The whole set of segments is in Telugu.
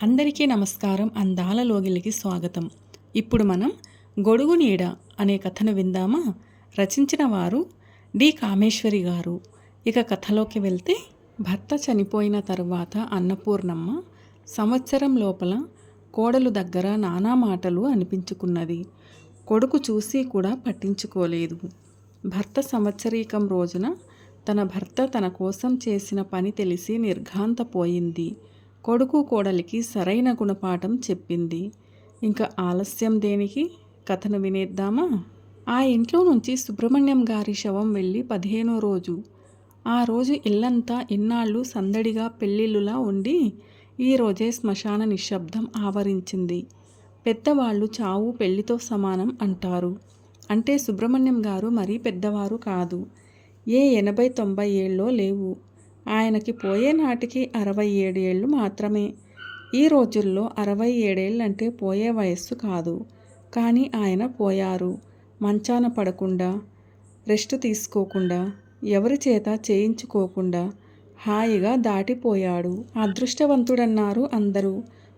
అందరికీ నమస్కారం. అందాల లోగిలికి స్వాగతం. ఇప్పుడు మనం గొడుగు నీడ అనే కథను విందామా? రచించిన వారు డి కామేశ్వరి గారు. ఇక కథలోకి వెళ్తే, భర్త చనిపోయిన తర్వాత అన్నపూర్ణమ్మ సంవత్సరం లోపల కోడలు దగ్గర నానా మాటలు అనిపించుకున్నది. కొడుకు చూసి కూడా పట్టించుకోలేదు. భర్త సంవత్సరీకం రోజున తన భర్త తన కోసం చేసిన పని తెలిసి నిర్ఘాంతపోయింది. కొడుకు కోడలికి సరైన గుణపాఠం చెప్పింది. ఇంకా ఆలస్యం దేనికి? కథను వినేద్దామా? ఆ ఇంట్లో నుంచి సుబ్రహ్మణ్యం గారి శవం వెళ్ళి 15వ రోజు. ఆ రోజు ఇల్లంతా ఇన్నాళ్ళు సందడిగా పెళ్ళిళ్ళులా ఉండి ఈరోజే శ్మశాన నిశ్శబ్దం ఆవరించింది. పెద్దవాళ్ళు చావు పెళ్లితో సమానం అంటారు. అంటే సుబ్రహ్మణ్యం గారు మరీ పెద్దవారు కాదు. ఏ 80-90 ఏళ్ళో లేవు. ఆయనకి పోయే నాటికి 67 ఏళ్ళు మాత్రమే. ఈ రోజుల్లో 67 ఏళ్ళంటే పోయే వయస్సు కాదు. కానీ ఆయన పోయారు. మంచాన పడకుండా, రెస్ట్ తీసుకోకుండా, ఎవరి చేత చేయించుకోకుండా హాయిగా దాటిపోయాడు. అదృష్టవంతుడన్నారు అందరూ.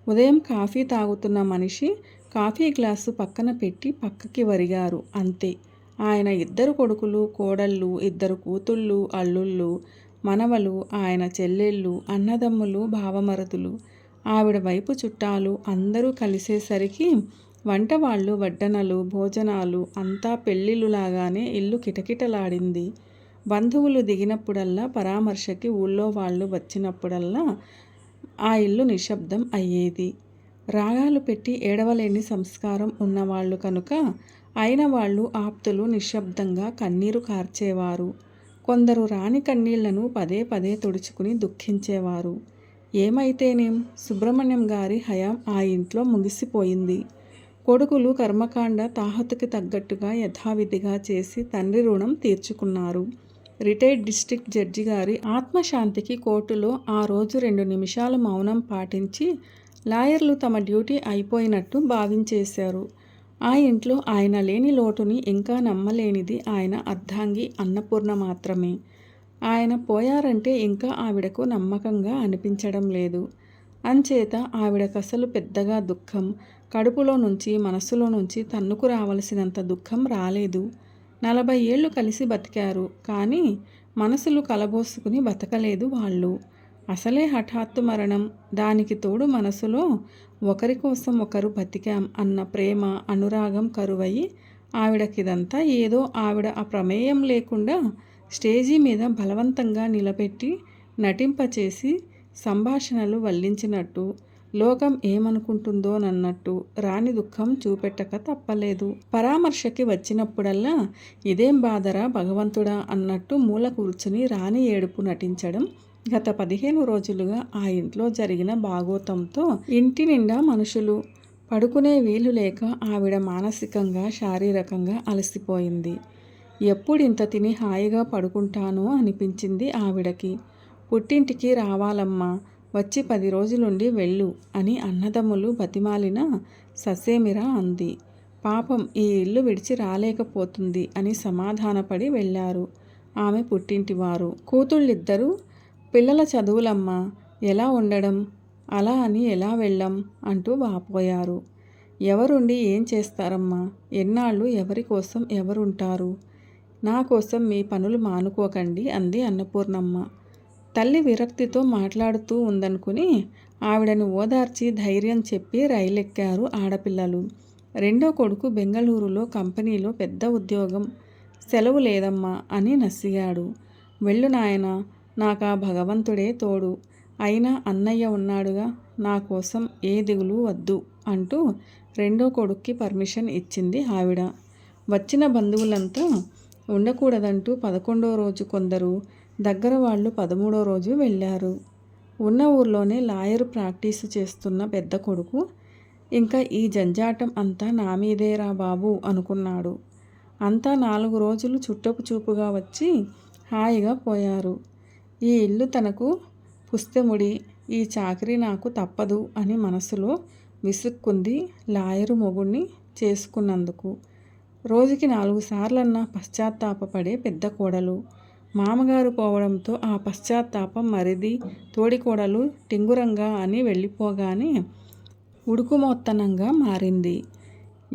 ఉదయం కాఫీ తాగుతున్న మనిషి కాఫీ గ్లాసు పక్కన పెట్టి పక్కకి వరిగారు అంతే. ఆయన 2 కొడుకులు, కోడళ్ళు, 2 కూతుళ్ళు, అల్లుళ్ళు, మనవలు, ఆయన చెల్లెళ్ళు, అన్నదమ్ములు, బావమరుదులు, ఆవిడ వైపు చుట్టాలు అందరూ కలిసేసరికి వంటవాళ్ళు, వడ్డనలు, భోజనాలు అంతా పెళ్ళిళ్ళులాగానే ఇల్లు కిటకిటలాడింది. బంధువులు దిగినప్పుడల్లా, పరామర్శకి ఊళ్ళో వాళ్ళు వచ్చినప్పుడల్లా ఆ ఇల్లు నిశ్శబ్దం అయ్యేది. రాగాలు పెట్టి ఏడవలేని సంస్కారం ఉన్నవాళ్ళు కనుక అయిన వాళ్ళు, ఆప్తులు నిశ్శబ్దంగా కన్నీరు కార్చేవారు. కొందరు రాని కన్నీళ్లను పదే పదే తుడుచుకుని దుఃఖించేవారు. ఏమైతేనేం, సుబ్రహ్మణ్యం గారి హయాం ఆ ఇంట్లో ముగిసిపోయింది. కొడుకులు కర్మకాండ తాహతుకి తగ్గట్టుగా యథావిధిగా చేసి తండ్రి రుణం తీర్చుకున్నారు. రిటైర్డ్ డిస్ట్రిక్ట్ జడ్జి గారి ఆత్మశాంతికి కోర్టులో ఆ రోజు 2 నిమిషాలు మౌనం పాటించి లాయర్లు తమ డ్యూటీ అయిపోయినట్టు భావించేశారు. ఆ ఇంట్లో ఆయన లేని లోటుని ఇంకా నమ్మలేనిది ఆయన అర్ధాంగి అన్నపూర్ణ మాత్రమే. ఆయన పోయారంటే ఇంకా ఆవిడకు నమ్మకంగా అనిపించడం లేదు. అంచేత ఆవిడకసలు పెద్దగా దుఃఖం కడుపులో నుంచి, మనసులో నుంచి తన్నుకు రావలసినంత దుఃఖం రాలేదు. 40 ఏళ్ళు కలిసి బతికారు. కానీ మనసులు కలబోసుకుని బతకలేదు వాళ్ళు. అసలే హఠాత్తు మరణం. దానికి తోడు మనసులో ఒకరి కోసం ఒకరు బతికాం అన్న ప్రేమ, అనురాగం కరువయి ఆవిడకిదంతా ఏదో ఆవిడ అప్రమేయం లేకుండా స్టేజీ మీద బలవంతంగా నిలబెట్టి నటింపచేసి సంభాషణలు వల్లించినట్టు, లోకం ఏమనుకుంటుందోనన్నట్టు రాని దుఃఖం చూపెట్టక తప్పలేదు. పరామర్శకి వచ్చినప్పుడల్లా ఇదేం బాధరా భగవంతుడా అన్నట్టు మూల కూర్చుని రాని ఏడుపు నటించడం గత 15 రోజులుగా ఆ ఇంట్లో జరిగిన బాగోతంతో ఇంటి నిండా మనుషులు. పడుకునే వీలు లేక ఆవిడ మానసికంగా, శారీరకంగా అలసిపోయింది. ఎప్పుడింత తిని హాయిగా పడుకుంటానో అనిపించింది ఆవిడకి. పుట్టింటికి రావాలమ్మా, వచ్చి 10 రోజులుండి వెళ్ళు అని అన్నదమ్ములు బతిమాలినా ససేమిరా అంది. పాపం ఈ ఇల్లు విడిచి రాలేకపోతుంది అని సమాధానపడి వెళ్ళారు ఆమె పుట్టింటివారు. కూతుళ్ళిద్దరూ పిల్లల చదువులమ్మా, ఎలా ఉండడం, అలా అని ఎలా వెళ్ళం అంటూ వాపోయారు. ఎవరుండి ఏం చేస్తారమ్మా, ఎన్నాళ్ళు ఎవరి కోసం ఎవరుంటారు? నా కోసం మీ పనులు మానుకోకండి అంది అన్నపూర్ణమ్మ. తల్లి విరక్తితో మాట్లాడుతూ ఉందనుకుని ఆవిడను ఓదార్చి ధైర్యం చెప్పి రైలెక్కారు ఆడపిల్లలు. 2వ కొడుకు బెంగళూరులో కంపెనీలో పెద్ద ఉద్యోగం. సెలవు లేదమ్మా అని నసిగాడు. వెళ్ళు నాయనా, నాకా భగవంతుడే తోడు. అయినా అన్నయ్య ఉన్నాడుగా, నా కోసం ఏ దిగులు వద్దు అంటూ 2వ కొడుక్కి పర్మిషన్ ఇచ్చింది ఆవిడ. వచ్చిన బంధువులంతా ఉండకూడదంటూ 11వ రోజు కొందరు, దగ్గర వాళ్ళు 13వ రోజు వెళ్ళారు. ఉన్న ఊర్లోనే లాయరు ప్రాక్టీసు చేస్తున్న పెద్ద కొడుకు ఇంకా ఈ జంజాటం అంతా నా మీదేరా బాబు అనుకున్నాడు. అంతా 4 రోజులు చుట్టపు చూపుగా వచ్చి హాయిగా పోయారు. ఈ ఇల్లు తనకు పుస్తెముడి, ఈ చాకరీ నాకు తప్పదు అని మనసులో విసుక్కుంది లాయరు మొగుణ్ణి చేసుకున్నందుకు. రోజుకి 4 సార్లన్నా పశ్చాత్తాపపడే పెద్ద కోడలు. మామగారు పోవడంతో ఆ పశ్చాత్తాపం మరిది తోడికోడలు టింగురంగా అని వెళ్ళిపోగానే ఉడుకుమొత్తనంగా మారింది.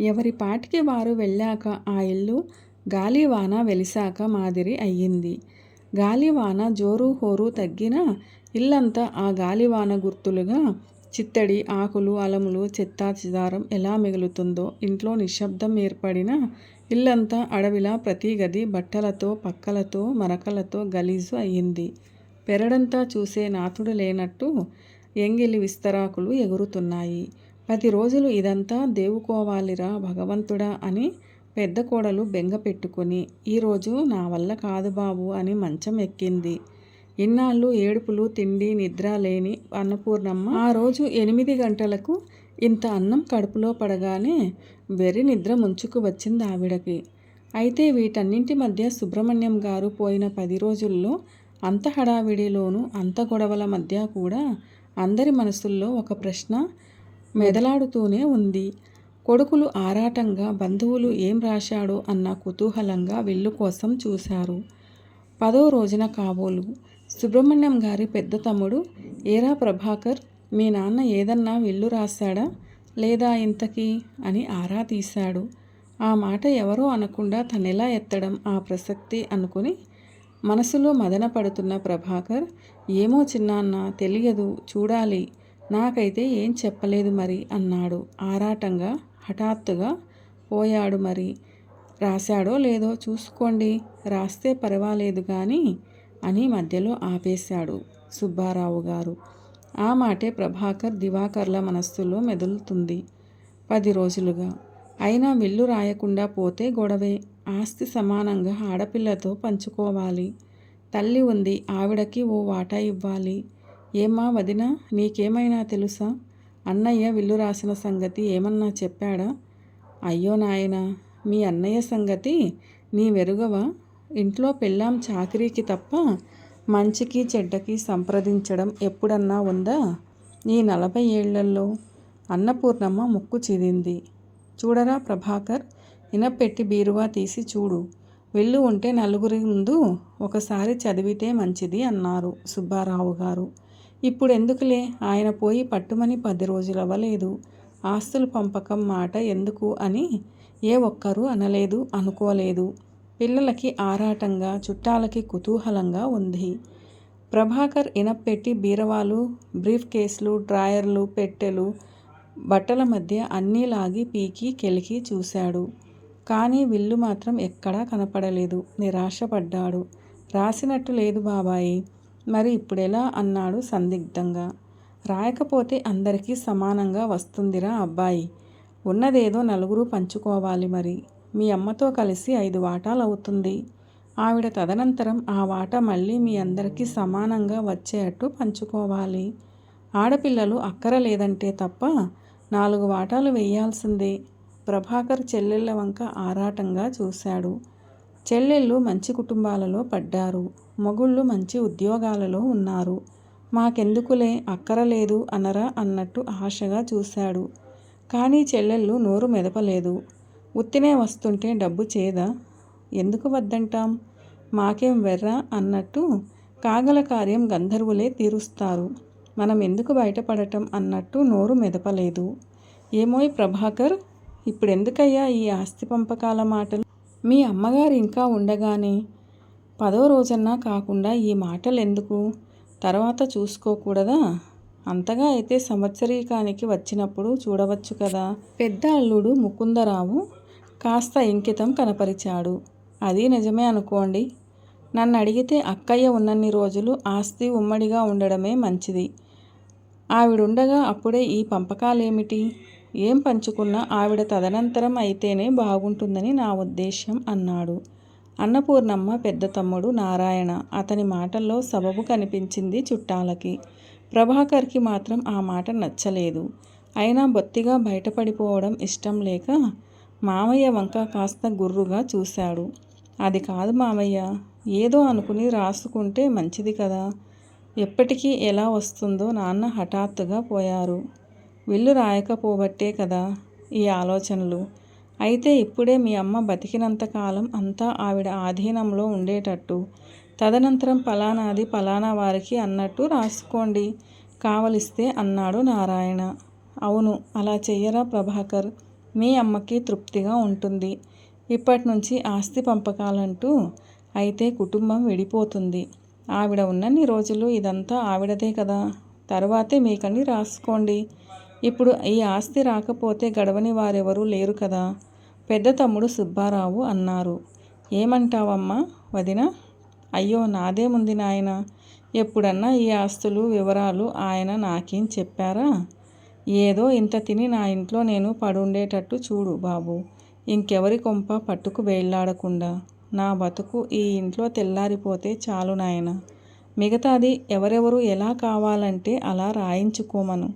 ఎవరి పాటికి వారు వెళ్ళాక ఆ ఇల్లు గాలివాన వెలిశాక మాదిరి అయ్యింది. గాలివాన జోరు హోరు తగ్గినా ఇల్లంతా ఆ గాలివాన గుర్తులుగా చిత్తడి ఆకులు అలములు చెత్తా చెదారం ఎలా మిగులుతుందో ఇంట్లో నిశ్శబ్దం ఏర్పడిన ఇల్లంతా అడవిలా ప్రతి గది బట్టలతో పక్కలతో మరకలతో గలీజు అయ్యింది. పెరడంతా చూసే నాథుడు లేనట్టు ఎంగిలి విస్తరాకులు ఎగురుతున్నాయి. 10 రోజులు ఇదంతా దేవుకోవాలిరా భగవంతుడా అని పెద్ద కోడలు బెంగ పెట్టుకుని ఈరోజు నా వల్ల కాదు బాబు అని మంచం ఎక్కింది. ఇన్నాళ్ళు ఏడుపులు తిండి నిద్ర లేని అన్నపూర్ణమ్మ ఆ రోజు 8 గంటలకు ఇంత అన్నం కడుపులో పడగానే వెర్రి నిద్ర ముంచుకు వచ్చింది ఆవిడకి. అయితే వీటన్నింటి మధ్య సుబ్రహ్మణ్యం గారు పోయిన 10 రోజుల్లో అంత హడావిడిలోనూ అంత గొడవల మధ్య కూడా అందరి మనసుల్లో ఒక ప్రశ్న మెదలాడుతూనే ఉంది. కొడుకులు ఆరాటంగా బంధువులు ఏం రాశాడో అన్న కుతూహలంగా విల్లు కోసం చూశారు. 10వ రోజున కాబోలు సుబ్రహ్మణ్యం గారి పెద్ద తమ్ముడు, ఏరా ప్రభాకర్, మీ నాన్న ఏదన్నా విల్లు రాశాడా లేదా ఇంతకీ అని ఆరా తీశాడు. ఆ మాట ఎవరో అనకుండా తనెలా ఎత్తడం ఆ ప్రసక్తి అనుకుని మనసులో మదన పడుతున్న ప్రభాకర్, ఏమో చిన్నాన్న తెలియదు, చూడాలి, నాకైతే ఏం చెప్పలేదు మరి అన్నాడు ఆరాటంగా. హఠాత్తుగా పోయాడు మరి, రాశాడో లేదో చూసుకోండి, రాస్తే పర్వాలేదు కానీ అని మధ్యలో ఆపేశాడు సుబ్బారావు గారు. ఆ మాటే ప్రభాకర్ దివాకర్ల మనస్సులో మెదులుతుంది 10 రోజులుగా. అయినా విల్లు రాయకుండా పోతే గొడవే. ఆస్తి సమానంగా ఆడపిల్లతో పంచుకోవాలి. తల్లి ఉంది, ఆవిడకి ఓ వాటా ఇవ్వాలి. ఏమ్మా వదినా, నీకేమైనా తెలుసా? అన్నయ్య విల్లు రాసిన సంగతి ఏమన్నా చెప్పాడా? అయ్యో నాయనా, మీ అన్నయ్య సంగతి నీ వెరుగవా? ఇంట్లో పెళ్ళాం చాకిరీకి తప్ప మంచికి చెడ్డకి సంప్రదించడం ఎప్పుడన్నా ఉందా ఈ 40 ఏళ్లలో? అన్నపూర్ణమ్మ ముక్కు చిదింది. చూడరా ప్రభాకర్, ఇనపెట్టి బీరువా తీసి చూడు. విల్లు ఉంటే నలుగురి ముందు ఒకసారి చదివితే మంచిది అన్నారు సుబ్బారావు గారు. ఇప్పుడెందుకులే, ఆయన పోయి పట్టుమని 10 రోజులవ్వలేదు. ఆస్తుల పంపకం మాట ఎందుకు అని ఏ ఒక్కరూ అనలేదు, అనుకోలేదు. పిల్లలకి ఆరాటంగా, చుట్టాలకి కుతూహలంగా ఉంది. ప్రభాకర్ ఇనప్పెట్టి బీరవాలు, బ్రీఫ్ కేసులు, డ్రాయర్లు, పెట్టెలు, బట్టల మధ్య అన్నీ లాగి పీకి కెలికి చూశాడు. కానీ విల్లు మాత్రం ఎక్కడా కనపడలేదు. నిరాశపడ్డాడు. రాసినట్టు లేదు బాబాయి. మరి ఇప్పుడెలా అన్నాడు సందిగ్ధంగా. రాయకపోతే అందరికీ సమానంగా వస్తుందిరా అబ్బాయి. ఉన్నదేదో నలుగురు పంచుకోవాలి మరి. మీ అమ్మతో కలిసి 5 వాటాలు అవుతుంది. ఆవిడ తదనంతరం ఆ వాటా మళ్ళీ మీ అందరికీ సమానంగా వచ్చేటట్టు పంచుకోవాలి. ఆడపిల్లలు అక్కరలేదంటే తప్ప 4 వాటాలు వేయాల్సిందే. ప్రభాకర్ చెల్లెళ్ళ వంక ఆరాటంగా చూశాడు. చెల్లెళ్ళు మంచి కుటుంబాలలో పడ్డారు. మొగుళ్ళు మంచి ఉద్యోగాలలో ఉన్నారు. మాకెందుకులే, అక్కరలేదు అనరా అన్నట్టు ఆశగా చూశాడు. కానీ చెల్లెళ్ళు నోరు మెదపలేదు. ఉత్తినే వస్తుంటే డబ్బు చేదా? ఎందుకు వద్దంటాం? మాకేం వెర్రా అన్నట్టు కాగల కార్యం గంధర్వులే తీరుస్తారు. మనం ఎందుకు బయటపడటం అన్నట్టు నోరు మెదపలేదు. ఏమోయ్ ప్రభాకర్, ఇప్పుడెందుకయ్యా ఈ ఆస్తి పంపకాల మాటలు? మీ అమ్మగారు ఇంకా ఉండగానే 10వ రోజన్నా కాకుండా ఈ మాటలెందుకు? తర్వాత చూసుకోకూడదా? అంతగా అయితే సంవత్సరీకానికి వచ్చినప్పుడు చూడవచ్చు కదా. పెద్ద అల్లుడు ముకుందరావు కాస్త ఇంకితం కనపరిచాడు. అది నిజమే అనుకోండి. నన్ను అడిగితే అక్కయ్య ఉన్నన్ని రోజులు ఆస్తి ఉమ్మడిగా ఉండడమే మంచిది. ఆవిడుండగా అప్పుడే ఈ పంపకాలేమిటి? ఏం పంచుకున్నా ఆవిడ తదనంతరం అయితేనే బాగుంటుందని నా ఉద్దేశ్యం అన్నాడు. అన్నపూర్ణమ్మ పెద్ద తమ్ముడు నారాయణ. అతని మాటల్లో సబబు కనిపించింది చుట్టాలకి. ప్రభాకర్కి మాత్రం ఆ మాట నచ్చలేదు. అయినా బొత్తిగా బయటపడిపోవడం ఇష్టం లేక మామయ్య వంక కాస్త గుర్రుగా చూశాడు. అది కాదు మామయ్య, ఏదో అనుకుని రాసుకుంటే మంచిది కదా. ఎప్పటికీ ఎలా వస్తుందో నాన్న హఠాత్తుగా పోయారు. విల్లు రాయకపోబట్టే కదా ఈ ఆలోచనలు. అయితే ఇప్పుడే మీ అమ్మ బతికినంతకాలం అంతా ఆవిడ ఆధీనంలో ఉండేటట్టు తదనంతరం పలానాది పలానా వారికి అన్నట్టు రాసుకోండి కావలిస్తే అన్నాడు నారాయణ. అవును, అలా చెయ్యరా ప్రభాకర్, మీ అమ్మకి తృప్తిగా ఉంటుంది. ఇప్పటి నుంచి ఆస్తి పంపకాలంటూ అయితే కుటుంబం విడిపోతుంది. ఆవిడ ఉన్నన్ని రోజులు ఇదంతా ఆవిడదే కదా, తరువాతే మీకని రాసుకోండి. ఇప్పుడు ఈ ఆస్తి రాకపోతే గడవని వారెవరూ లేరు కదా, పెద్ద తమ్ముడు సుబ్బారావు అన్నారు. ఏమంటావమ్మా వదిన? అయ్యో, నాదేముంది నాయన, ఎప్పుడన్నా ఈ ఆస్తులు వివరాలు ఆయన నాకేం చెప్పారా? ఏదో ఇంత తిని నా ఇంట్లో నేను పడుండేటట్టు చూడు బాబు, ఇంకెవరి కొంప పట్టుకు వేళ్లాడకుండా నా బతుకు ఈ ఇంట్లో తెల్లారిపోతే చాలు నాయన. మిగతాది ఎవరెవరు ఎలా కావాలంటే అలా రాయించుకోమను.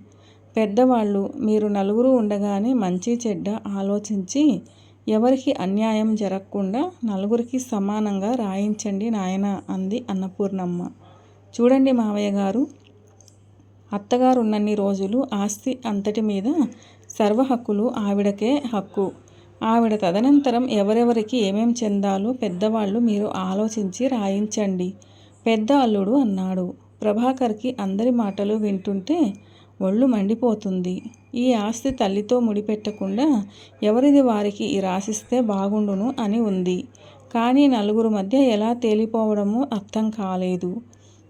పెద్దవాళ్ళు మీరు నలుగురు ఉండగానే మంచి చెడ్డ ఆలోచించి ఎవరికి అన్యాయం జరగకుండా నలుగురికి సమానంగా రాయించండి నాయన అంది అన్నపూర్ణమ్మ. చూడండి మావయ్య గారు, అత్తగారు ఉన్నన్ని రోజులు ఆస్తి అంతటి మీద సర్వ హక్కులు ఆవిడకే హక్కు. ఆవిడ తదనంతరం ఎవరెవరికి ఏమేం చెందాలో పెద్దవాళ్ళు మీరు ఆలోచించి రాయించండి పెద్ద అల్లుడు అన్నాడు. ప్రభాకర్కి అందరి మాటలు వింటుంటే ఒళ్ళు మండిపోతుంది. ఈ ఆస్తి తల్లితో ముడిపెట్టకుండా ఎవరిది వారికి రాసిస్తే బాగుండును అని ఉంది. కానీ నలుగురు మధ్య ఎలా తేలిపోవడమో అర్థం కాలేదు.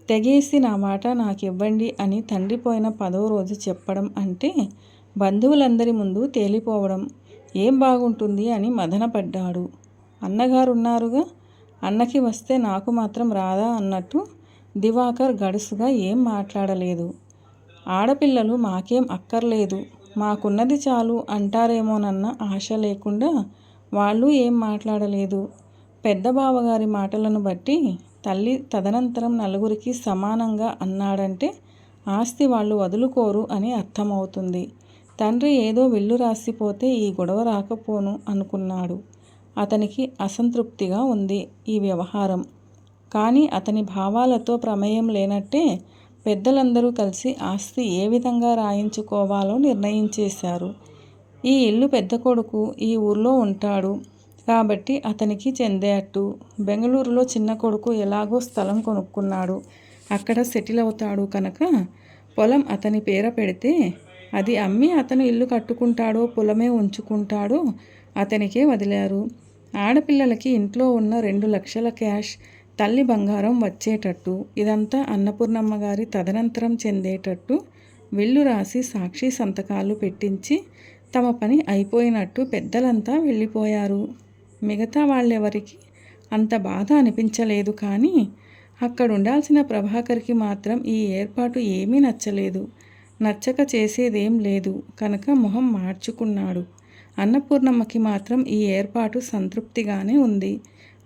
తెగేసి నా మాట నాకివ్వండి అని తండ్రి పోయిన 10వ రోజు చెప్పడం అంటే బంధువులందరి ముందు తేలిపోవడం ఏం బాగుంటుంది అని మదనపడ్డాడు. అన్నగారున్నారుగా, అన్నకి వస్తే నాకు మాత్రం రాదా అన్నట్టు దివాకర్ గడుసుగా ఏం మాట్లాడలేదు. ఆడపిల్లలు మాకేం అక్కర్లేదు, మాకున్నది చాలు అంటారేమోనన్న ఆశ లేకుండా వాళ్ళు ఏం మాట్లాడలేదు. పెద్ద బావగారి మాటలను బట్టి తల్లి తదనంతరం నలుగురికి సమానంగా అన్నాడంటే ఆస్తి వాళ్ళు వదులుకోరు అని అర్థమవుతుంది. తండ్రి ఏదో విల్లు రాసిపోతే ఈ గొడవ రాకపోను అనుకున్నాడు. అతనికి అసంతృప్తిగా ఉంది ఈ వ్యవహారం. కానీ అతని భావాలతో ప్రమేయం లేనట్టే పెద్దలందరూ కలిసి ఆస్తి ఏ విధంగా రాయించుకోవాలో నిర్ణయించేశారు. ఈ ఇల్లు పెద్ద కొడుకు ఈ ఊర్లో ఉంటాడు కాబట్టి అతనికి చెందేట్టు. బెంగళూరులో చిన్న కొడుకు ఎలాగో స్థలం కొనుక్కున్నాడు, అక్కడ సెటిల్ అవుతాడు కనుక పొలం అతని పేర పెడితే అది అమ్మి అతను ఇల్లు కట్టుకుంటాడో పొలమే ఉంచుకుంటాడో అతనికే వదిలారు. ఆడపిల్లలకి ఇంట్లో ఉన్న 2 లక్షల క్యాష్, తల్లి బంగారం వచ్చేటట్టు, ఇదంతా అన్నపూర్ణమ్మ గారి తదనంతరం చెందేటట్టు విల్లు రాసి సాక్షి సంతకాలు పెట్టించి తమ పని అయిపోయినట్టు పెద్దలంతా వెళ్ళిపోయారు. మిగతా వాళ్ళెవరికి అంత బాధ అనిపించలేదు. కానీ అక్కడ ఉండాల్సిన ప్రభాకర్కి మాత్రం ఈ ఏర్పాటు ఏమీ నచ్చలేదు. నచ్చక చేసేదేం లేదు కనుక మొహం మార్చుకున్నాడు. అన్నపూర్ణమ్మకి మాత్రం ఈ ఏర్పాటు సంతృప్తిగానే ఉంది.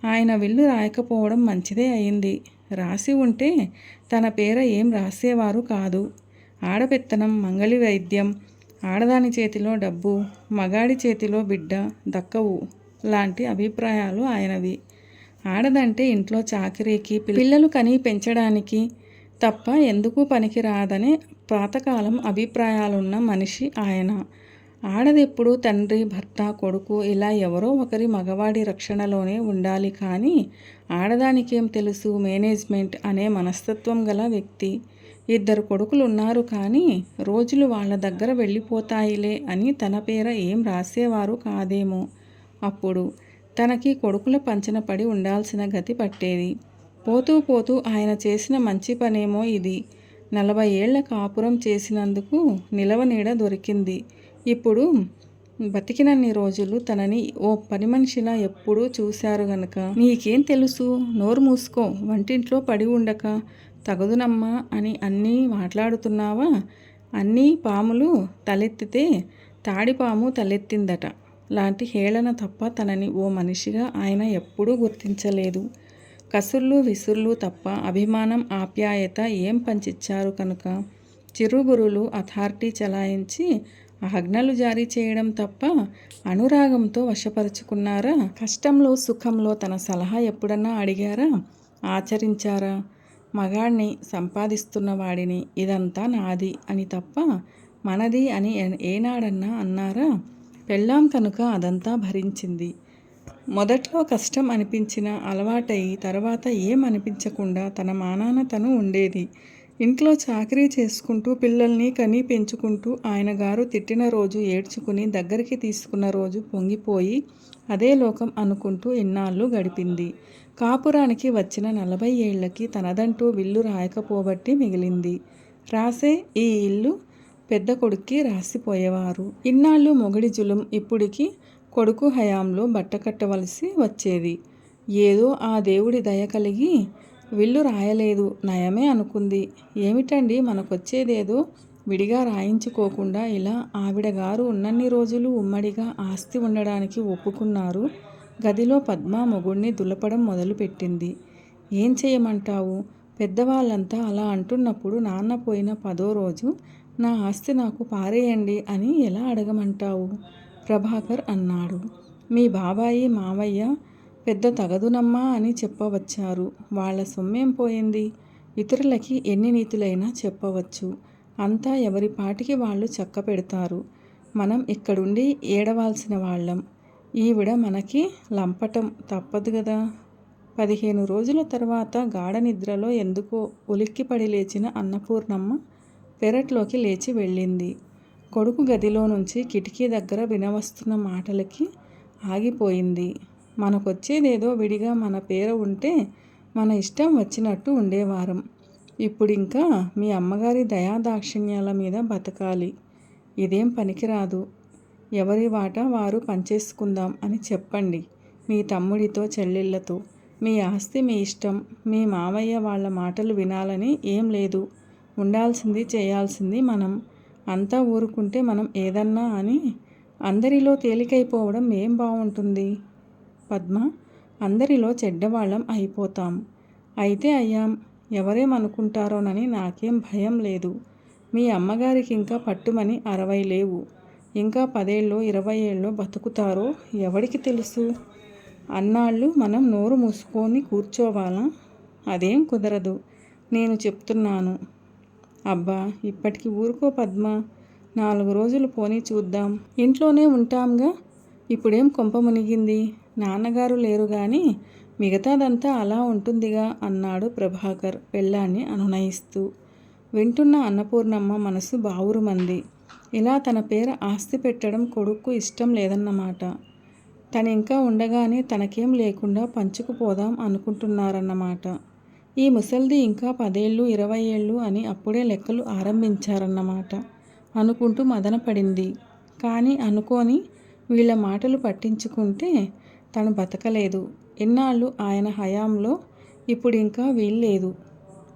ఆయన విల్లు రాయకపోవడం మంచిదే అయింది. రాసి ఉంటే తన పేర ఏం రాసేవారు కాదు. ఆడపెత్తనం, మంగళి వైద్యం, ఆడదాని చేతిలో డబ్బు, మగాడి చేతిలో బిడ్డ దక్కవు లాంటి అభిప్రాయాలు ఆయనవి. ఆడదంటే ఇంట్లో చాకరీకి, పిల్లలు కని పెంచడానికి తప్ప ఎందుకు పనికి రాదనే పాతకాలం అభిప్రాయాలున్న మనిషి ఆయన. ఆడదెప్పుడు తండ్రి, భర్త, కొడుకు ఇలా ఎవరో ఒకరి మగవాడి రక్షణలోనే ఉండాలి. కానీ ఆడదానికేం తెలుసు మేనేజ్మెంట్ అనే మనస్తత్వం గల వ్యక్తి. 2 కొడుకులు ఉన్నారు కానీ రోజులు వాళ్ళ దగ్గర వెళ్ళిపోతాయిలే అని తన పేర ఏం రాసేవారు కాదేమో. అప్పుడు తనకి కొడుకుల పంచన పడి ఉండాల్సిన గతి పట్టేది. పోతూ పోతూ ఆయన చేసిన మంచి పనేమో ఇది. 40 ఏళ్ల కాపురం చేసినందుకు నిలవనీడ దొరికింది. ఇప్పుడు బతికినన్ని రోజులు తనని ఓ పని మనిషిలా ఎప్పుడూ చూశారు గనక. నీకేం తెలుసు, నోరు మూసుకో, వంటింట్లో పడి ఉండక తగదునమ్మా అని అన్నీ మాట్లాడుతున్నావా? అన్నీ పాములు తలెత్తితే తాడిపాము తలెత్తిందట లాంటి హేళన తప్ప తనని ఓ మనిషిగా ఆయన ఎప్పుడూ గుర్తించలేదు. కసుర్లు విసుర్లు తప్ప అభిమానం, ఆప్యాయత ఏం పంచిచ్చారు కనుక చిరుగురులు అథారిటీ చలాయించి ఆజ్ఞలు జారీ చేయడం తప్ప అనురాగంతో వశపరుచుకున్నారా? కష్టంలో సుఖంలో తన సలహా ఎప్పుడన్నా అడిగారా? ఆచరించారా? మగాడిని, సంపాదిస్తున్న వాడిని ఇదంతా నాది అని తప్ప మనది అని ఏనాడన్నా అన్నారా? పెళ్ళాం కనుక అదంతా భరించింది. మొదట్లో కష్టం అనిపించినా అలవాటయి తర్వాత ఏం అనిపించకుండా తన మానాన తను ఉండేది. ఇంట్లో చాకరీ చేసుకుంటూ పిల్లల్ని కని పెంచుకుంటూ ఆయన గారు తిట్టిన రోజు ఏడ్చుకుని దగ్గరికి తీసుకున్న రోజు పొంగిపోయి అదే లోకం అనుకుంటూ ఇన్నాళ్ళు గడిపింది. కాపురానికి వచ్చిన 40 ఏళ్లకి తనదంటూ విల్లు రాయకపోబట్టి మిగిలింది. రాసే ఈ ఇల్లు పెద్ద కొడుక్కి రాసిపోయేవారు. ఇన్నాళ్ళు మొగుడి జులుం ఇప్పుడికి కొడుకు హయాంలో బట్టకట్టవలసి వచ్చేది. ఏదో ఆ దేవుడి దయ కలిగి విల్లు రాయలేదు నయమే అనుకుంది. ఏమిటండి మనకొచ్చేదేదో విడిగా రాయించుకోకుండా ఇలా ఆవిడగారు ఉన్నన్ని రోజులు ఉమ్మడిగా ఆస్తి ఉండడానికి ఒప్పుకున్నారు. గదిలో పద్మ మొగుణ్ణి దులపడం మొదలుపెట్టింది. ఏం చేయమంటావు? పెద్దవాళ్ళంతా అలా అంటున్నప్పుడు నాన్న పోయిన 10వ రోజు నా ఆస్తి నాకు పారేయండి అని ఎలా అడగమంటావు? ప్రభాకర్ అన్నాడు. మీ బాబాయి మావయ్య పెద్ద తగదునమ్మా అని చెప్పవచ్చారు. వాళ్ళ సొమ్మేం పోయింది? ఇతరులకి ఎన్ని నీతులైనా చెప్పవచ్చు. అంతా ఎవరి పాటికి వాళ్ళు చక్క పెడతారు. మనం ఇక్కడుండి ఏడవాల్సిన వాళ్ళం. ఈవిడ మనకి లంపటం తప్పదు గదా. 15 రోజుల తర్వాత గాఢ నిద్రలో ఎందుకో ఉలిక్కిపడి లేచిన అన్నపూర్ణమ్మ పెరట్లోకి లేచి వెళ్ళింది. కొడుకు గదిలో నుంచి కిటికీ దగ్గర వినవస్తున్న మాటలకి ఆగిపోయింది. మనకొచ్చేదేదో విడిగా మన పేర ఉంటే మన ఇష్టం వచ్చినట్టు ఉండేవారం. ఇప్పుడింకా మీ అమ్మగారి దయాదాక్షిణ్యాల మీద బతకాలి. ఇదేం పనికిరాదు. ఎవరి వాటా వారు పంచేసుకుందాం అని చెప్పండి మీ తమ్ముడితో చెల్లెళ్ళతో. మీ ఆస్తి మీ ఇష్టం. మీ మావయ్య వాళ్ళ మాటలు వినాలని ఏం లేదు. ఉండాల్సింది చేయాల్సింది మనం. అంతా ఊరుకుంటే మనం ఏదన్నా అని అందరిలో తేలికైపోవడం ఏం బాగుంటుంది? పద్మ, అందరిలో చెడ్డవాళ్ళం అయిపోతాం. అయితే అయ్యాం. ఎవరేమనుకుంటారోనని నాకేం భయం లేదు. మీ అమ్మగారికి ఇంకా పట్టుమని 60 లేవు. ఇంకా 10 ఏళ్ళో 20 ఏళ్ళో బతుకుతారో ఎవడికి తెలుసు? అన్నాళ్ళు మనం నోరు మూసుకొని కూర్చోవాలా? అదేం కుదరదు. నేను చెప్తున్నాను. అబ్బా, ఇప్పటికి ఊరుకో పద్మ. 4 రోజులు పోనీ చూద్దాం. ఇంట్లోనే ఉంటాంగా. ఇప్పుడేం కొంప మునిగింది? నాన్నగారు లేరు గాని మిగతాదంతా అలా ఉంటుందిగా అన్నాడు ప్రభాకర్ పెళ్ళాన్ని అనునయిస్తూ. వింటున్న అన్నపూర్ణమ్మ మనసు బావురుమంది. ఇలా తన పేర ఆస్తి పెట్టడం కొడుక్కు ఇష్టం లేదన్నమాట. తనింకా ఉండగానే తనకేం లేకుండా పంచుకుపోదాం అనుకుంటున్నారన్నమాట. ఈ ముసల్ది ఇంకా 10 ఏళ్ళు 20 ఏళ్ళు అని అప్పుడే లెక్కలు ఆరంభించారన్నమాట అనుకుంటూ మదనపడింది. కానీ అనుకోని వీళ్ళ మాటలు పట్టించుకుంటే తను బతకలేదు. ఇన్నాళ్ళు ఆయన హయాంలో, ఇప్పుడింకా వీల్లేదు.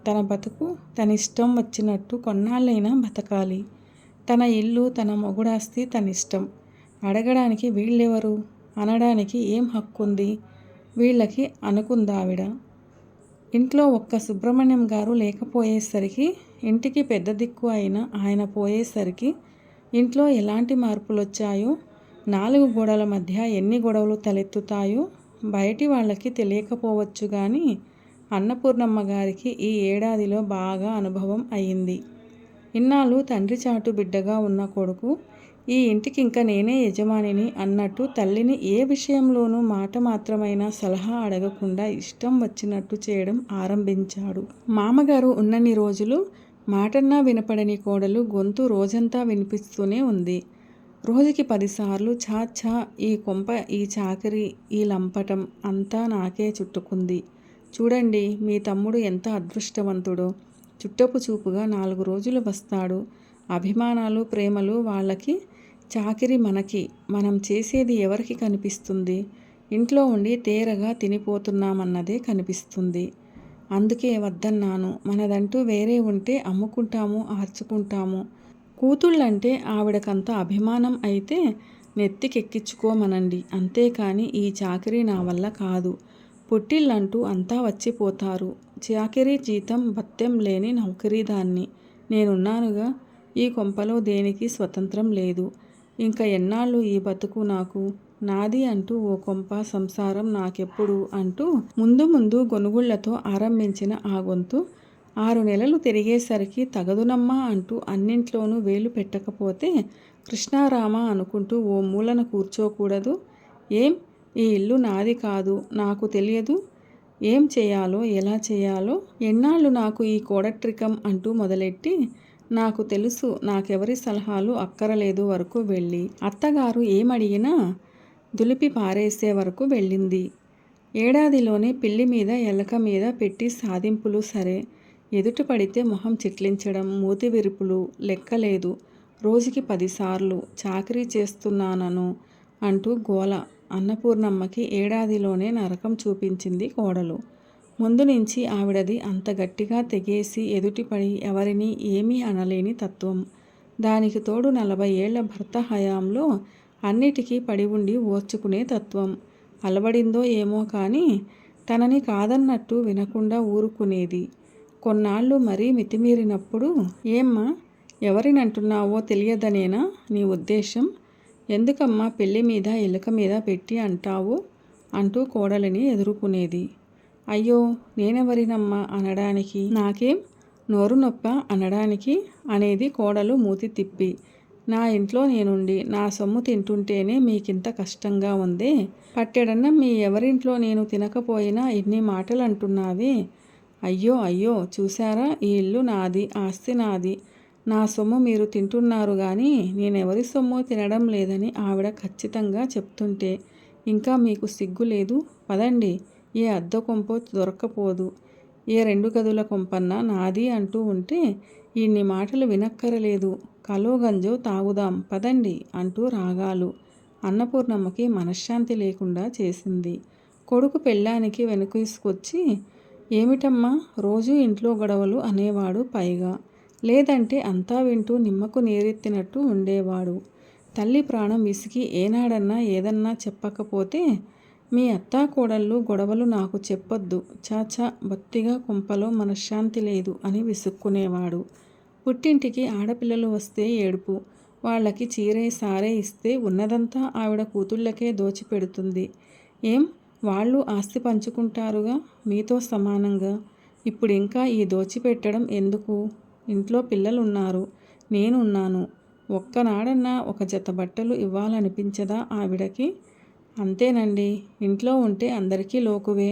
తన బతుకు తనిష్టం వచ్చినట్టు కొన్నాళ్ళైనా బతకాలి. తన ఇల్లు తన మొగుడాస్తి తనిష్టం. అడగడానికి వీళ్ళెవరు? అనడానికి ఏం హక్కుంది వీళ్ళకి అనుకుందావిడ. ఇంట్లో ఒక్క సుబ్రహ్మణ్యం గారు లేకపోయేసరికి, ఇంటికి పెద్ద దిక్కు అయిన ఆయన పోయేసరికి ఇంట్లో ఎలాంటి మార్పులొచ్చాయో, 4 గోడల మధ్య ఎన్ని గొడవలు తలెత్తుతాయో బయటి వాళ్ళకి తెలియకపోవచ్చు గాని అన్నపూర్ణమ్మ గారికి ఈ ఏడాదిలో బాగా అనుభవం అయింది. ఇన్నాళ్ళు తండ్రి చాటు బిడ్డగా ఉన్న కొడుకు ఈ ఇంటికింక నేనే యజమానిని అన్నట్టు తల్లిని ఏ విషయంలోనూ మాట మాత్రమైనా సలహా అడగకుండా ఇష్టం వచ్చినట్టు చేయడం ఆరంభించాడు. మామగారు ఉన్నన్ని రోజులు మాటన్నా వినపడని కోడలు గొంతు రోజంతా వినిపిస్తూనే ఉంది. రోజుకి 10 సార్లు ఛా ఛా, ఈ కొంప, ఈ చాకరీ, ఈ లంపటం అంతా నాకే చుట్టుకుంది. చూడండి మీ తమ్ముడు ఎంత అదృష్టవంతుడో. చుట్టపు చూపుగా 4 రోజులు వస్తాడు. అభిమానాలు ప్రేమలు వాళ్ళకి, చాకిరి మనకి. మనం చేసేది ఎవరికి కనిపిస్తుంది? ఇంట్లో ఉండి తేరగా తినిపోతున్నామన్నదే కనిపిస్తుంది. అందుకే వద్దన్నాను. మనదంటూ వేరే ఉంటే అమ్ముకుంటాము, ఆర్చుకుంటాము. కూతుళ్ళంటే ఆవిడకంత అభిమానం అయితే నెత్తికెక్కించుకోమనండి. అంతేకాని ఈ చాకిరీ నా వల్ల కాదు. పుట్టిళ్ళంటూ అంతా వచ్చిపోతారు. చాకిరీ జీతం భత్యం లేని నౌకరీదాన్ని. నేనున్నానుగా. ఈ కొంపలో దేనికి స్వతంత్రం లేదు. ఇంకా ఎన్నాళ్ళు ఈ బతుకు నాకు? నాది అంటూ ఓ కొంప సంసారం నాకెప్పుడు అంటూ ముందు ముందు గొనుగుళ్లతో ఆరంభించిన ఆ గొంతు 6 నెలలు తిరిగేసరికి తగదునమ్మా అంటూ అన్నింట్లోనూ వేలు పెట్టకపోతే కృష్ణారామ అనుకుంటూ ఓ మూలన కూర్చోకూడదు. ఏం ఈ ఇల్లు నాది కాదు, నాకు తెలియదు ఏం చేయాలో ఎలా చేయాలో. ఎన్నాళ్ళు నాకు ఈ కోడట్రికం అంటూ మొదలెట్టి నాకు తెలుసు నాకెవరి సలహాలు అక్కరలేదు వరకు వెళ్ళి అత్తగారు ఏమడిగినా దులిపి పారేసే వరకు వెళ్ళింది. ఏడాదిలోనే పిల్లి మీద ఎలక మీద పెట్టి సాధింపులు సరే, ఎదుట పడితే మొహం చిట్లించడం, మూతి విరుపులు లెక్కలేదు. రోజుకి 10 సార్లు చాకరీ చేస్తున్నానను అంటూ గోల. అన్నపూర్ణమ్మకి ఏడాదిలోనే నరకం చూపించింది కోడలు. ముందు నుంచి ఆవిడది అంత గట్టిగా తెగేసి ఎదుటిపడి ఎవరినీ ఏమీ అనలేని తత్వం. దానికి తోడు 40 ఏళ్ల భర్త హయాంలో అన్నిటికీ పడి ఉండి ఓర్చుకునే తత్వం. అలవడిందో ఏమో కానీ తనని కాదన్నట్టు వినకుండా ఊరుకునేది. కొన్నాళ్ళు మరీ మితిమీరినప్పుడు, ఏమ్మా ఎవరినంటున్నావో తెలియదనేనా నీ ఉద్దేశం? ఎందుకమ్మా పెళ్లి మీద ఎలుక మీద పెట్టి అంటావు అంటూ కోడలిని ఎదుర్కొనేది. అయ్యో నేనెవరినమ్మా అనడానికి, నాకేం నోరు నొప్ప అనడానికి అనేది కోడలు మూతి తిప్పి. నా ఇంట్లో నేనుండి నా సొమ్ము తింటుంటేనే మీకింత కష్టంగా ఉందే, పట్టెడన్నం మీ ఎవరింట్లో నేను తినకపోయినా ఇన్ని మాటలు అంటున్నావే. అయ్యో అయ్యో చూశారా, ఈ ఇల్లు నాది, ఆస్తి నాది, నా సొమ్ము మీరు తింటున్నారు కానీ నేనెవరి సొమ్ము తినడం లేదని ఆవిడ ఖచ్చితంగా చెప్తుంటే ఇంకా మీకు సిగ్గు లేదు? పదండి, ఏ అద్దె కొంపో దొరక్కపోదు, ఏ 2 గదుల కొంపన్నా నాది అంటూ ఉంటే ఇన్ని మాటలు వినక్కరలేదు, కలో గంజో తాగుదాం పదండి అంటూ రాగాలు. అన్నపూర్ణమ్మకి మనశ్శాంతి లేకుండా చేసింది. కొడుకు పెళ్ళానికి వెనుకేసుకొచ్చి, ఏమిటమ్మా రోజూ ఇంట్లో గొడవలు అనేవాడు. పైగా లేదంటే అంతా వింటూ నిమ్మకు నీరెత్తినట్టు ఉండేవాడు. తల్లి ప్రాణం విసిగి ఏనాడన్నా ఏదన్నా చెప్పకపోతే, మీ అత్తా కోడళ్ళు గొడవలు నాకు చెప్పొద్దు, చాచా బొత్తిగా కొంపలో మనశ్శాంతి లేదు అని విసుక్కునేవాడు. పుట్టింటికి ఆడపిల్లలు వస్తే ఏడుపు, వాళ్ళకి చీరే సారే ఇస్తే ఉన్నదంతా ఆవిడ కూతుళ్ళకే దోచిపెడుతుంది. ఏం వాళ్ళు ఆస్తి పంచుకుంటారుగా మీతో సమానంగా, ఇప్పుడు ఇంకా ఈ దోచిపెట్టడం ఎందుకు? ఇంట్లో పిల్లలున్నారు, నేనున్నాను, ఒక్కనాడన్నా ఒక జత బట్టలు ఇవ్వాలనిపించదా ఆవిడకి? అంతేనండి, ఇంట్లో ఉంటే అందరికీ లోకువే,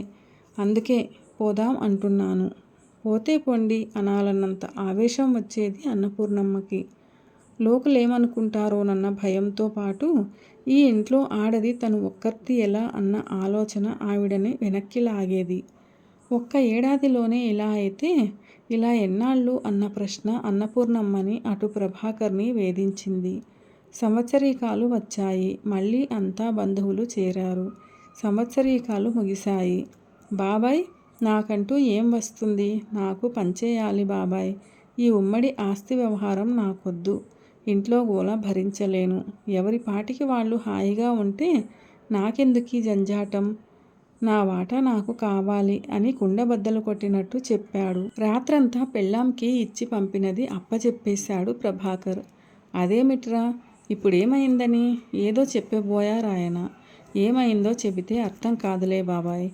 అందుకే పోదాం అంటున్నాను. పోతే పొండి అనాలన్నంత ఆవేశం వచ్చేది అన్నపూర్ణమ్మకి. లోకులేమనుకుంటారోనన్న భయంతో పాటు ఈ ఇంట్లో ఆడది తను ఒక్కర్తి ఎలా అన్న ఆలోచన ఆవిడని వెనక్కి లాగేది. ఒక్క ఏడాదిలోనే ఇలా అయితే ఇలా ఎన్నాళ్ళు అన్న ప్రశ్న అన్నపూర్ణమ్మని అటు ప్రభాకర్ని వేధించింది. సంవత్సరీకాలు వచ్చాయి. మళ్ళీ అంతా బంధువులు చేరారు. సంవత్సరీకాలు ముగిశాయి. బాబాయ్ నాకంటూ ఏం వస్తుంది? నాకు పంచేయాలి బాబాయ్. ఈ ఉమ్మడి ఆస్తి వ్యవహారం నాకొద్దు. ఇంట్లో గోల భరించలేను. ఎవరి పాటికి వాళ్ళు హాయిగా ఉంటే నాకెందుకీ జంజాటం? నా వాటా నాకు కావాలి అని కుండబద్దలు కొట్టినట్టు చెప్పాడు. రాత్రంతా పెళ్ళాంకి ఇచ్చి పంపినది అప్పచెప్పేశాడు ప్రభాకర్. అదేమిట్రా ఇప్పుడేమైందని ఏదో చెప్పబోయారాయన. ఏమైందో చెబితే అర్థం కాదులే బాబాయ్.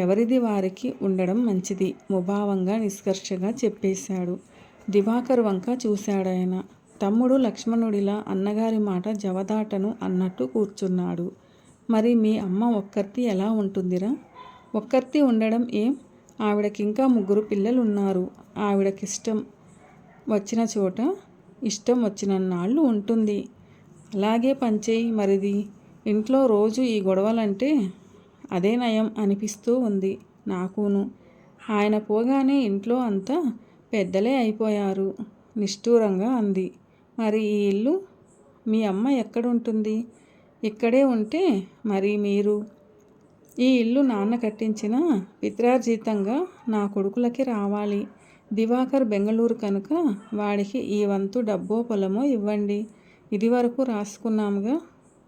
ఎవరిది వారికి ఉండడం మంచిది ముభావంగా నిష్కర్షగా చెప్పేశాడు. దివాకర్ వంక చూశాడాయన. తమ్ముడు లక్ష్మణుడిలా అన్నగారి మాట జవదాటను అన్నట్టు కూర్చున్నాడు. మరి మీ అమ్మ ఒక్కర్తి ఎలా ఉంటుందిరా? ఒక్కర్తి ఉండడం ఏం? ఆవిడకింకా 3 పిల్లలున్నారు. ఆవిడకిష్టం వచ్చిన చోట ఇష్టం వచ్చినన్నాళ్ళు ఉంటుంది. అలాగే పంచేయి మరిది. ఇంట్లో రోజు ఈ గొడవలంటే అదే నయం అనిపిస్తూ ఉంది నాకును. ఆయన పోగానే ఇంట్లో అంతా పెద్దలే అయిపోయారు నిష్ఠూరంగా అంది. మరి ఈ ఇల్లు మీ అమ్మ ఎక్కడుంటుంది? ఇక్కడే ఉంటే మరి మీరు? ఈ ఇల్లు నాన్న కట్టించిన పిత్రార్జితంగా నా కొడుకులకి రావాలి. దివాకర్ బెంగళూరు కనుక వాడికి ఈ వంతు డబ్బో పొలమో ఇవ్వండి. ఇదివరకు రాసుకున్నాముగా.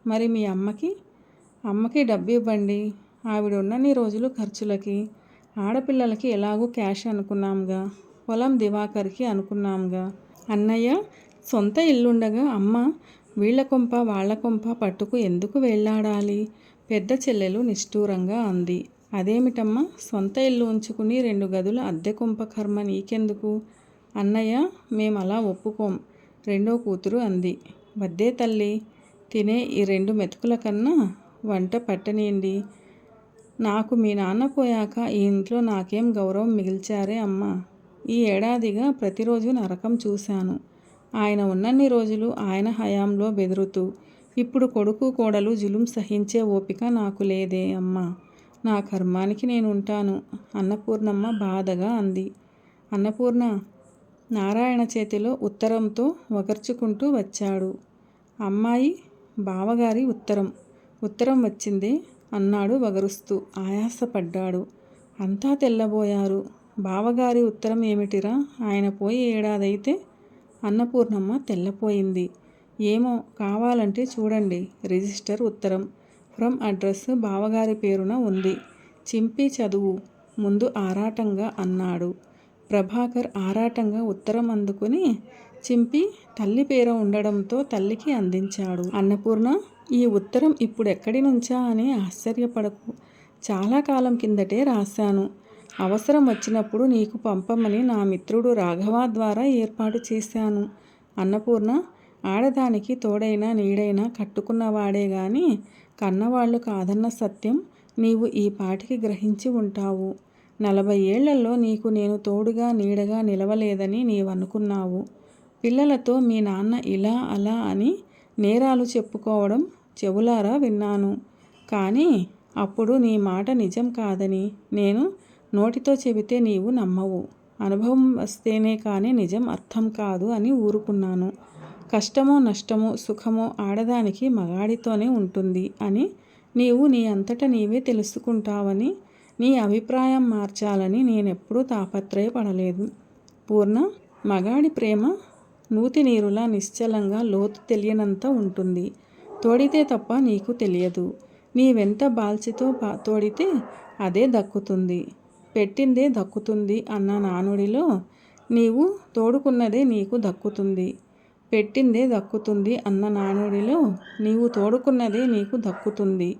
మరి మీ అమ్మకి? అమ్మకి డబ్బు ఇవ్వండి. ఆవిడ ఉన్నన్ని రోజులు ఖర్చులకి. ఆడపిల్లలకి ఎలాగూ క్యాష్ అనుకున్నాంగా. పొలం దివాకర్కి అనుకున్నాంగా. అన్నయ్య సొంత ఇల్లుండగా అమ్మ వీళ్ల కొంప వాళ్ల కొంప పట్టుకు ఎందుకు వెళ్ళాడాలి? పెద్ద చెల్లెలు నిష్ఠూరంగా అంది. అదేమిటమ్మా, సొంత ఇల్లు ఉంచుకుని 2 గదుల అద్దె కొంప కర్మ నీకెందుకు? అన్నయ్య మేమలా ఒప్పుకోం, రెండో కూతురు అంది. వద్దే తల్లి, తినే ఈ 2 మెతుకుల కన్నా వంట పట్టనీయండి. నాకు మీ నాన్న పోయాక ఈ ఇంట్లో నాకేం గౌరవం మిగిల్చారే అమ్మా. ఈ ఏడాదిగా ప్రతిరోజు నరకం చూశాను. ఆయన ఉన్నన్ని రోజులు ఆయన హయాంలో బెదురుతూ, ఇప్పుడు కొడుకు కోడలు జులుం సహించే ఓపిక నాకు లేదే అమ్మా. నా కర్మానికి నేను ఉంటాను అన్నపూర్ణమ్మ బాధగా అంది. అన్నపూర్ణ నారాయణ చేతిలో ఉత్తరంతో వగర్చుకుంటూ వచ్చాడు. అమ్మాయి, బావగారి ఉత్తరం వచ్చిందే అన్నాడు వగరుస్తూ. ఆయాసపడ్డాడు. అంతా తెల్లబోయారు. బావగారి ఉత్తరం ఏమిటిరా? ఆయన పోయి ఏడాదైతే? అన్నపూర్ణమ్మ తెల్లపోయింది. ఏమో, కావాలంటే చూడండి. రిజిస్టర్ ఉత్తరం. ఫ్రమ్ అడ్రస్ బావగారి పేరున ఉంది. చింపి చదువు ముందు ఆరాటంగా అన్నాడు. ప్రభాకర్ ఆరాటంగా ఉత్తరం అందుకుని చింపి తల్లి పేర ఉండడంతో తల్లికి అందించాడు. అన్నపూర్ణ, ఈ ఉత్తరం ఇప్పుడెక్కడి నుంచా అని ఆశ్చర్యపడకు. చాలా కాలం కిందటే రాశాను. అవసరం వచ్చినప్పుడు నీకు పంపమని నా మిత్రుడు రాఘవ ద్వారా ఏర్పాటు చేశాను. అన్నపూర్ణ, ఆడదానికి తోడైనా నీడైనా కట్టుకున్నవాడే గాని కన్నవాళ్లు కాదన్న సత్యం నీవు ఈ పాటికి గ్రహించి ఉంటావు. 40 ఏళ్లలో నీకు నేను తోడుగా నీడగా నిలవలేదని నీవనుకున్నావు. పిల్లలతో మీ నాన్న ఇలా అలా అని నేరాలు చెప్పుకోవడం చెవులారా విన్నాను. కానీ అప్పుడు నీ మాట నిజం కాదని నేను నోటితో చెబితే నీవు నమ్మవు. అనుభవం వస్తేనే కానీ నిజం అర్థం కాదు అని ఊరుకున్నాను. కష్టమో నష్టమో సుఖమో ఆడదానికి మగాడితోనే ఉంటుంది అని నీవు నీ అంతట నీవే తెలుసుకుంటావని, నీ అభిప్రాయం మార్చాలని నేనెప్పుడూ తాపత్రయపడలేదు. పూర్ణ, మగాడి ప్రేమ నూతి నీరులా నిశ్చలంగా లోతు తెలియనంత ఉంటుంది. తోడితే తప్ప నీకు తెలియదు. నీవెంత బాల్చితో తోడితే అదే దక్కుతుంది, పెట్టిందే దక్కుతుంది అన్న నానుడిలో నీవు తోడుకున్నదే నీకు దక్కుతుంది, పెట్టిందే దక్కుతుంది అన్న నానుడిలో నీవు తోడుకున్నదే నీకు దక్కుతుంది.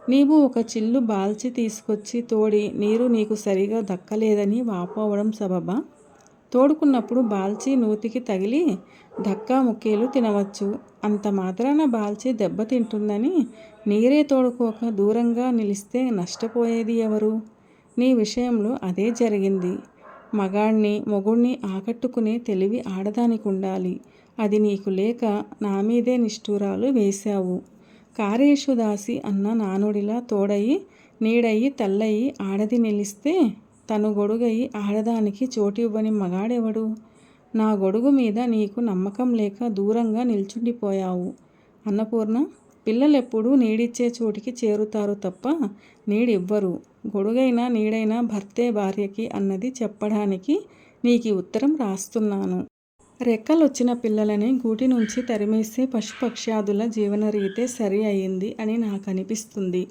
నీవు ఒక చిల్లు బాల్చి తీసుకొచ్చి తోడి నీరు నీకు సరిగా దక్కలేదని వాపోవడం సబబా? తోడుకున్నప్పుడు బాల్చి నూతికి తగిలి ధక్కా ముక్కేలు తినవచ్చు. అంత మాత్రాన బాల్చి దెబ్బతింటుందని నీరే తోడుకోక దూరంగా నిలిస్తే నష్టపోయేది ఎవరు? నీ విషయంలో అదే జరిగింది. మగాణ్ణి మొగుణ్ణి ఆకట్టుకునే తెలివి ఆడదానికి ఉండాలి. అది నీకు లేక నా మీదే నిష్ఠూరాలు వేశావు. కార్యేషు దాసి అన్న నానుడిలా తోడయి నీడయి తల్లయి ఆడది నిలిస్తే తను గొడుగయి ఆడదానికి చోటివ్వని మగాడెవడు? నా గొడుగు మీద నీకు నమ్మకం లేక దూరంగా నిల్చుండిపోయావు. అన్నపూర్ణ, పిల్లలెప్పుడూ నీడిచ్చే చోటికి చేరుతారు తప్ప నీడివ్వరు. గొడుగైనా నీడైనా భర్తే భార్యకి అన్నది చెప్పడానికి నీకు ఉత్తరం రాస్తున్నాను. రెక్కలొచ్చిన పిల్లలని గూటి నుంచి తరిమేసే పశుపక్ష్యాదుల జీవనరీతే సరి అయింది అని నాకనిపిస్తుంది.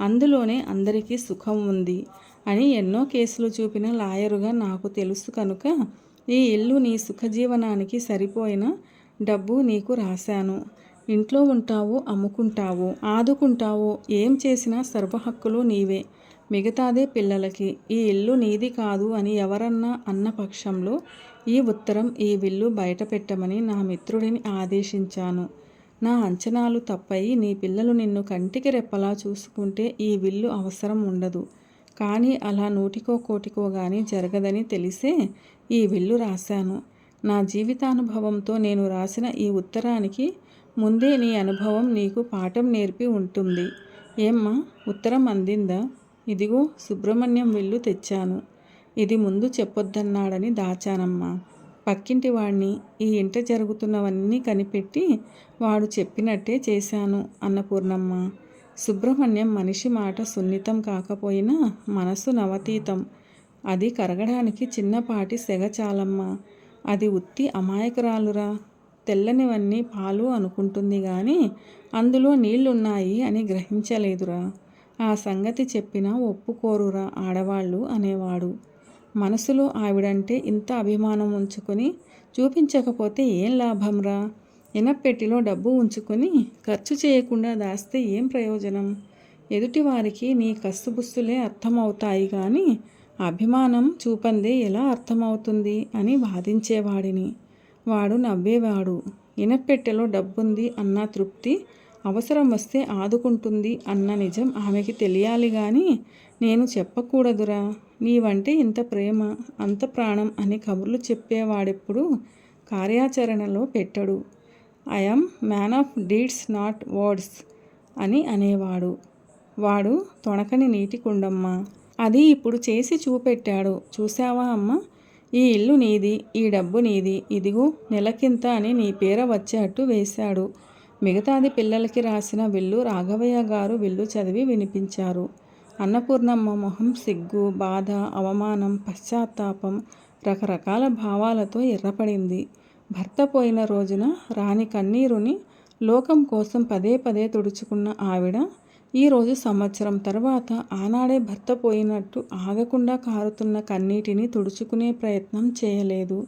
అందులోనే అందరికీ సుఖం ఉంది అని ఎన్నో కేసులు చూపిన లాయరుగా నాకు తెలుసు కనుక ఈ ఇల్లు నీ సుఖజీవనానికి సరిపోయిన డబ్బు నీకు రాశాను. ఇంట్లో ఉంటావో అమ్ముకుంటావో ఆదుకుంటావో ఏం చేసినా సర్వహక్కులు నీవే. మిగతాదే పిల్లలకి. ఈ ఇల్లు నీది కాదు అని ఎవరన్నా అన్న పక్షంలో ఈ ఉత్తరం ఈ విల్లు బయట పెట్టమని నా మిత్రుడిని ఆదేశించాను. నా అంచనాలు తప్పయి నీ పిల్లలు నిన్ను కంటికి రెప్పలా చూసుకుంటే ఈ విల్లు అవసరం ఉండదు. కానీ అలా నూటికో కోటికో గాని జరగదని తెలిసే ఈ విల్లు రాశాను. నా జీవితానుభవంతో నేను రాసిన ఈ ఉత్తరానికి ముందే నీ అనుభవం నీకు పాఠం నేర్పి ఉంటుంది. ఏమ్మా, ఉత్తరం అందిందా? ఇదిగో సుబ్రహ్మణ్యం విల్లు తెచ్చాను. ఇది ముందు చెప్పొద్దన్నాడని దాచానమ్మా. పక్కింటి వాడిని ఈ ఇంట జరుగుతున్నవన్నీ కనిపెట్టి వాడు చెప్పినట్టే చేశాను అన్నపూర్ణమ్మ. సుబ్రహ్మణ్యం మనిషి మాట సున్నితం కాకపోయినా మనసు నవతీతం. అది కరగడానికి చిన్నపాటి సెగ చాలమ్మా. అది ఉత్తి అమాయకురాలురా. తెల్లనివన్నీ పాలు అనుకుంటుంది గాని అందులో నీళ్లున్నాయి అని గ్రహించలేదురా. ఆ సంగతి చెప్పినా ఒప్పుకోరురా ఆడవాళ్ళు అనేవాడు. మనసులో ఆవిడంటే ఇంత అభిమానం ఉంచుకొని చూపించకపోతే ఏం లాభంరా? ఇనప్పెట్టిలో డబ్బు ఉంచుకొని ఖర్చు చేయకుండా దాస్తే ఏం ప్రయోజనం? ఎదుటివారికి నీ కస్సుబుస్సులే అర్థమవుతాయి కానీ అభిమానం చూపందే ఎలా అర్థమవుతుంది అని వాదించేవాడిని. వాడు నవ్వేవాడు. ఇనప్పెట్టెలో డబ్బుంది అన్న తృప్తి అవసరం వస్తే ఆదుకుంటుంది అన్న నిజం ఆమెకి తెలియాలి కానీ నేను చెప్పకూడదురా. నీవంటే ఇంత ప్రేమ, అంత ప్రాణం అని కబుర్లు చెప్పేవాడెప్పుడు కార్యాచరణలో పెట్టడు. I'm man of deeds not words అని అనేవాడు. వాడు తొణకని నీటి కుండమ్మ. అది ఇప్పుడు చేసి చూపెట్టాడు. చూసావా అమ్మ, ఈ ఇల్లు నీది, ఈ డబ్బు నీది, ఇదిగో నెలకింత అని నీ పేర వచ్చేట్టు వేశాడు. మిగతాది పిల్లలకి రాసిన విల్లు రాఘవయ్య గారు విల్లు చదివి వినిపించారు. అన్నపూర్ణమ్మ మొహం సిగ్గు, బాధ, అవమానం, పశ్చాత్తాపం, రకరకాల భావాలతో ఎర్రపడింది. భర్త పోయిన రోజున రాని కన్నీరుని లోకం కోసం పదే పదే తుడుచుకున్న ఆవిడ ఈరోజు సంవత్సరం తర్వాత ఆనాడే భర్త పోయినట్టు ఆగకుండా కారుతున్న కన్నీటిని తుడుచుకునే ప్రయత్నం చేయలేదు.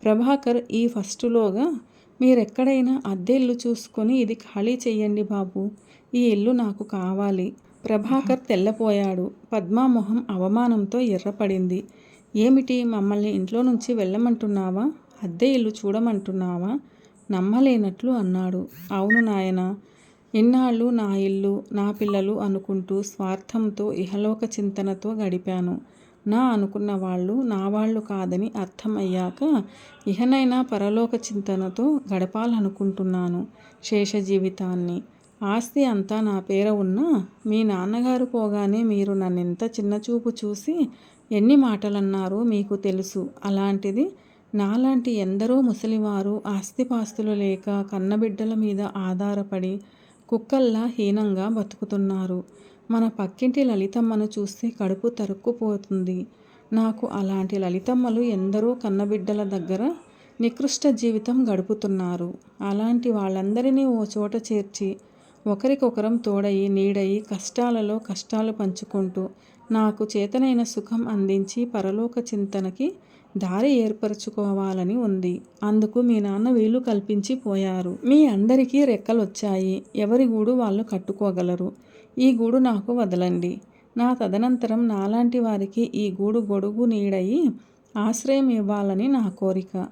ప్రభాకర్ ఈ ఫస్టులోగా మీరెక్కడైనా అద్దె ఇల్లు చూసుకొని ఇది ఖాళీ చెయ్యండి బాబు, ఈ ఇల్లు నాకు కావాలి. ప్రభాకర్ తెల్లపోయాడు. పద్మా మొహం అవమానంతో ఎర్రపడింది. ఏమిటి, మమ్మల్ని ఇంట్లో నుంచి వెళ్ళమంటున్నావా? అద్దె ఇల్లు చూడమంటున్నావా? నమ్మలేనట్లు అన్నాడు. అవును నాయనా, ఇన్నాళ్ళు నా ఇల్లు, నా పిల్లలు అనుకుంటూ స్వార్థంతో ఇహలోక చింతనతో గడిపాను. నా అనుకున్న వాళ్ళు నా వాళ్ళు కాదని అర్థమయ్యాక ఇహనైనా పరలోక చింతనతో గడపాలనుకుంటున్నాను శేష జీవితాన్ని. ఆస్తి అంతా నా పేర ఉన్నా మీ నాన్నగారు పోగానే మీరు నన్నెంత చిన్నచూపు చూసి ఎన్ని మాటలన్నారో మీకు తెలుసు. అలాంటిది నాలాంటి ఎందరో ముసలివారు ఆస్తిపాస్తులు లేక కన్నబిడ్డల మీద ఆధారపడి కుక్కల్లా హీనంగా బతుకుతున్నారు. మన పక్కింటి లలితమ్మను చూస్తే కడుపు తరుక్కుపోతుంది. నాకు అలాంటి లలితమ్మలు ఎందరో కన్నబిడ్డల దగ్గర నికృష్ట జీవితం గడుపుతున్నారు. అలాంటి వాళ్ళందరినీ ఓ చోట చేర్చి ఒకరికొకరం తోడయి నీడయి కష్టాలలో కష్టాలు పంచుకుంటూ నాకు చేతనైన సుఖం అందించి పరలోక చింతనకి దారి ఏర్పరచుకోవాలని ఉంది. అందుకు మీ నాన్న వీలు కల్పించి పోయారు. మీ అందరికీ రెక్కలొచ్చాయి. ఎవరి గూడు వాళ్ళు కట్టుకోగలరు. ఈ గూడు నాకు వదలండి. నా తదనంతరం నాలాంటి వారికి ఈ గూడు గొడుగు నీడయి ఆశ్రయం ఇవ్వాలని నా కోరిక.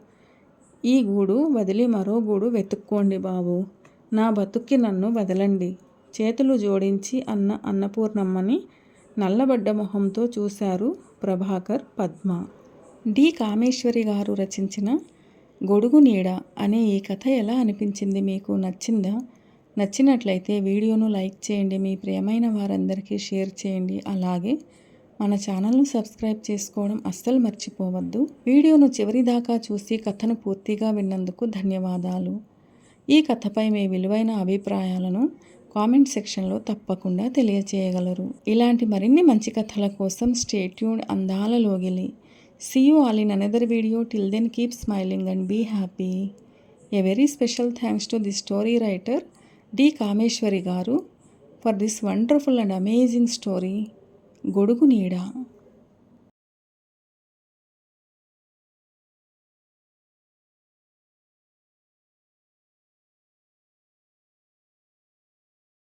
ఈ గూడు వదిలి మరో గూడు వెతుక్కోండి బాబు. నా బతుక్కి నన్ను వదలండి. చేతులు జోడించి అన్న అన్నపూర్ణమ్మని నల్లబడ్డ మొహంతో చూశారు ప్రభాకర్, పద్మ. డి. కామేశ్వరి గారు రచించిన గొడుగు నీడ అనే ఈ కథ ఎలా అనిపించింది? మీకు నచ్చిందా? నచ్చినట్లయితే వీడియోను లైక్ చేయండి, మీ ప్రియమైన వారందరికీ షేర్ చేయండి. అలాగే మన ఛానల్ను సబ్స్క్రైబ్ చేసుకోవడం అస్సలు మర్చిపోవద్దు. వీడియోను చివరి దాకా చూసి కథను పూర్తిగా విన్నందుకు ధన్యవాదాలు. ఈ కథపై మీ విలువైన అభిప్రాయాలను కామెంట్ సెక్షన్లో తప్పకుండా తెలియచేయగలరు. ఇలాంటి మరిన్ని మంచి కథల కోసం స్టే ట్యూన్డ్. అందాల లోగిలి. See you all in another video. Till then, keep smiling and be happy. A very special thanks to the story writer D. Kameshwari Garu for this wonderful and amazing story, Godugu Needa.